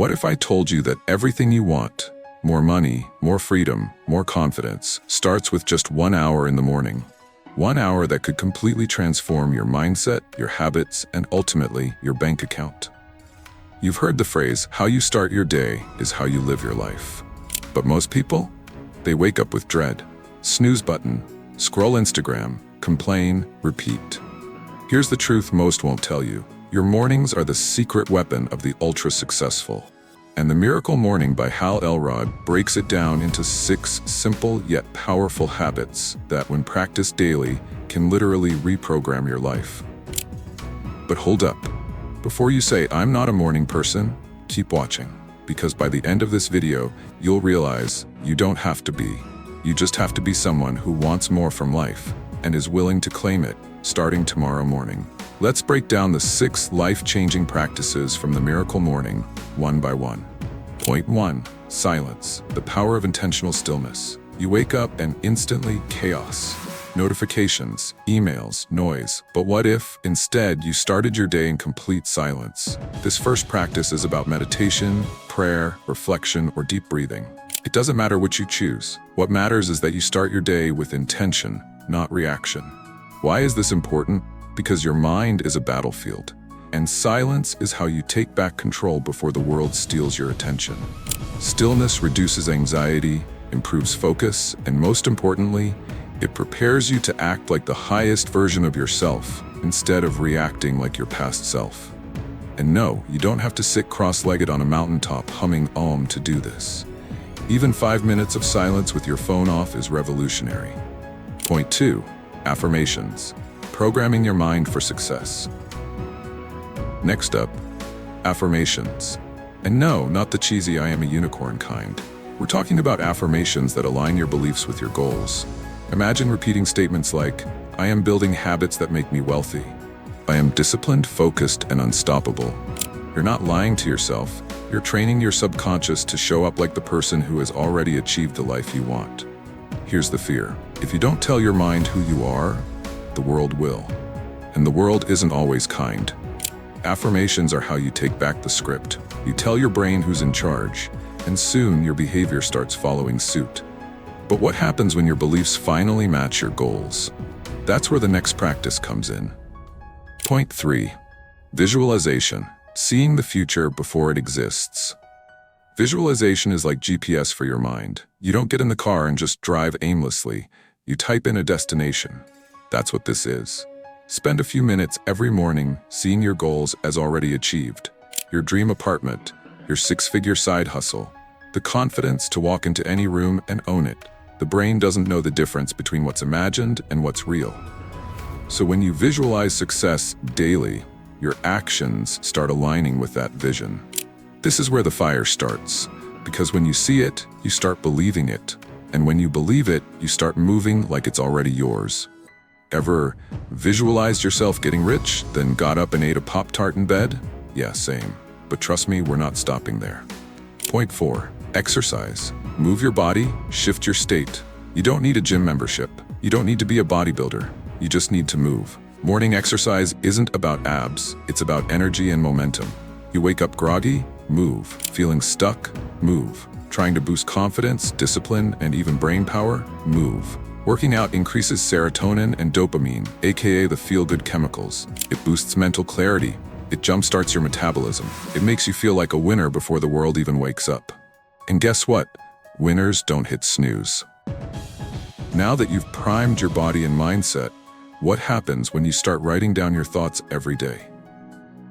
What if I told you that everything you want, more money, more freedom, more confidence, starts with just 1 hour in the morning? 1 hour that could completely transform your mindset, your habits, and ultimately your bank account. You've heard the phrase, how you start your day is how you live your life. But most people, they wake up with dread. Snooze button, scroll Instagram, complain, repeat. Here's the truth most won't tell you. Your mornings are the secret weapon of the ultra-successful. And the Miracle Morning by Elrod breaks it down into 6 simple yet powerful habits that, when practiced daily, can literally reprogram your life. But hold up. Before you say, I'm not a morning person, keep watching. Because by the end of this video, you'll realize you don't have to be. You just have to be someone who wants more from life and is willing to claim it, starting tomorrow morning. Let's break down the 6 life-changing practices from the Miracle Morning, one by one. Point 1. Silence. The power of intentional stillness. You wake up and instantly chaos. Notifications, emails, noise. But what if, instead, you started your day in complete silence? This first practice is about meditation, prayer, reflection, or deep breathing. It doesn't matter what you choose. What matters is that you start your day with intention, not reaction. Why is this important? Because your mind is a battlefield, and silence is how you take back control before the world steals your attention. Stillness reduces anxiety, improves focus, and most importantly, it prepares you to act like the highest version of yourself instead of reacting like your past self. And no, you don't have to sit cross-legged on a mountaintop humming Om to do this. Even 5 minutes of silence with your phone off is revolutionary. Point 2. Affirmations. Programming your mind for success. Next up, affirmations. And no, not the cheesy I am a unicorn kind. We're talking about affirmations that align your beliefs with your goals. Imagine repeating statements like, I am building habits that make me wealthy. I am disciplined, focused, and unstoppable. You're not lying to yourself. You're training your subconscious to show up like the person who has already achieved the life you want. Here's the fear. If you don't tell your mind who you are, the world will. And the world isn't always kind. Affirmations are how you take back the script. You tell your brain who's in charge, and soon your behavior starts following suit. But what happens when your beliefs finally match your goals? That's where the next practice comes in. Point 3. Visualization. Seeing the future before it exists. Visualization is like GPS for your mind. You don't get in the car and just drive aimlessly. You type in a destination. That's what this is. Spend a few minutes every morning seeing your goals as already achieved. Your dream apartment, your 6-figure side hustle, the confidence to walk into any room and own it. The brain doesn't know the difference between what's imagined and what's real. So when you visualize success daily, your actions start aligning with that vision. This is where the fire starts, because when you see it, you start believing it. And when you believe it, you start moving like it's already yours. Ever visualized yourself getting rich, then got up and ate a Pop-Tart in bed? Yeah, same. But trust me, we're not stopping there. Point 4. Exercise. Move your body, shift your state. You don't need a gym membership. You don't need to be a bodybuilder. You just need to move. Morning exercise isn't about abs, it's about energy and momentum. You wake up groggy? Move. Feeling stuck? Move. Trying to boost confidence, discipline, and even brain power? Move. Working out increases serotonin and dopamine, aka the feel-good chemicals. It boosts mental clarity. It jumpstarts your metabolism. It makes you feel like a winner before the world even wakes up. And guess what? Winners don't hit snooze. Now that you've primed your body and mindset, what happens when you start writing down your thoughts every day?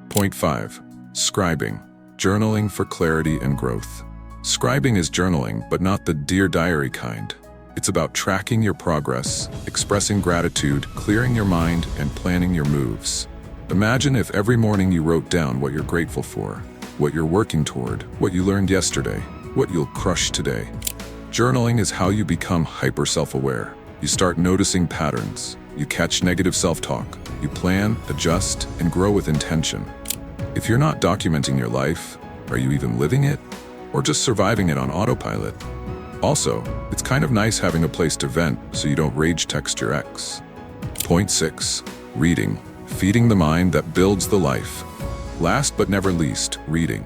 Point 5. Scribing. Journaling for clarity and growth. Scribing is journaling, but not the Dear Diary kind. It's about tracking your progress, expressing gratitude, clearing your mind, and planning your moves. Imagine if every morning you wrote down what you're grateful for, what you're working toward, what you learned yesterday, what you'll crush today. Journaling is how you become hyper self-aware. You start noticing patterns. You catch negative self-talk. You plan, adjust, and grow with intention. If you're not documenting your life, are you even living it? Or just surviving it on autopilot? Also, it's kind of nice having a place to vent so you don't rage text your ex. Point 6. Reading. Feeding the mind that builds the life. Last but never least, reading.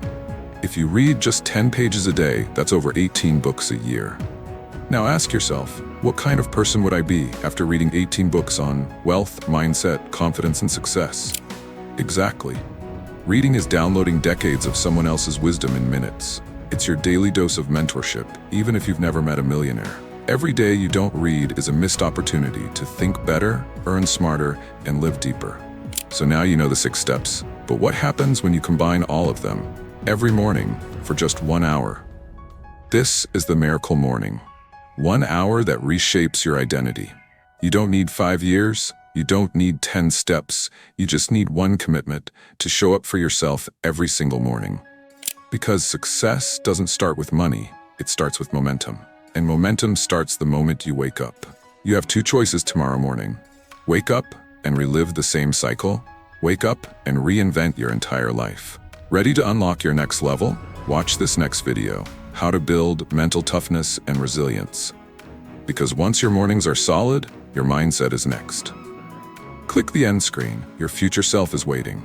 If you read just 10 pages a day, that's over 18 books a year. Now ask yourself, what kind of person would I be after reading 18 books on wealth, mindset, confidence, and success? Exactly. Reading is downloading decades of someone else's wisdom in minutes. It's your daily dose of mentorship, even if you've never met a millionaire. Every day you don't read is a missed opportunity to think better, earn smarter, and live deeper. So now you know the 6 steps, but what happens when you combine all of them every morning for just 1 hour? This is the miracle morning. 1 hour that reshapes your identity. You don't need 5 years, you don't need 10 steps, you just need one commitment to show up for yourself every single morning. Because success doesn't start with money, it starts with momentum. And momentum starts the moment you wake up. You have 2 choices tomorrow morning. Wake up and relive the same cycle. Wake up and reinvent your entire life. Ready to unlock your next level? Watch this next video, how to build mental toughness and resilience. Because once your mornings are solid, your mindset is next. Click the end screen, your future self is waiting.